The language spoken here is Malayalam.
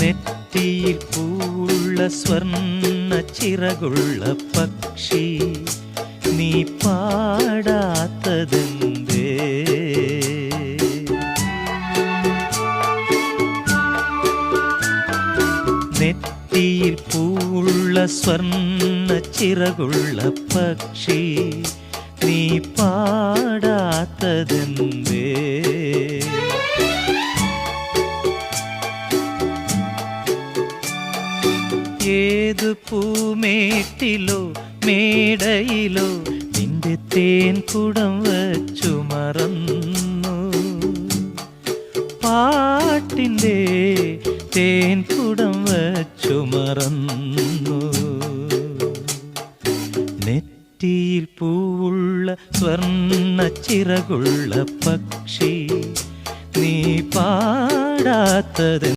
നെറ്റിയിൽ പൂവുള്ള സ്വർണ്ണ ചിറകുള്ള പക്ഷി നീ പാടാത്തതെന്തേ? നെറ്റിയിൽ പൂവുള്ള സ്വർണ്ണ ചിറകുള്ള പക്ഷി നീ പാടാത്തതെന്തേ? ഏതു പൂമേട്ടിലോ മേടയിലോ നിന്റെ തേൻ കുടം വച്ചു മറന്നു, പാട്ടിൻ്റെ തേൻ കുടം വച്ചു മറന്നു. നെറ്റിയിൽ പൂവുള്ള സ്വർണ്ണ ചിറകുള്ള പക്ഷി നീ പാടാത്തത്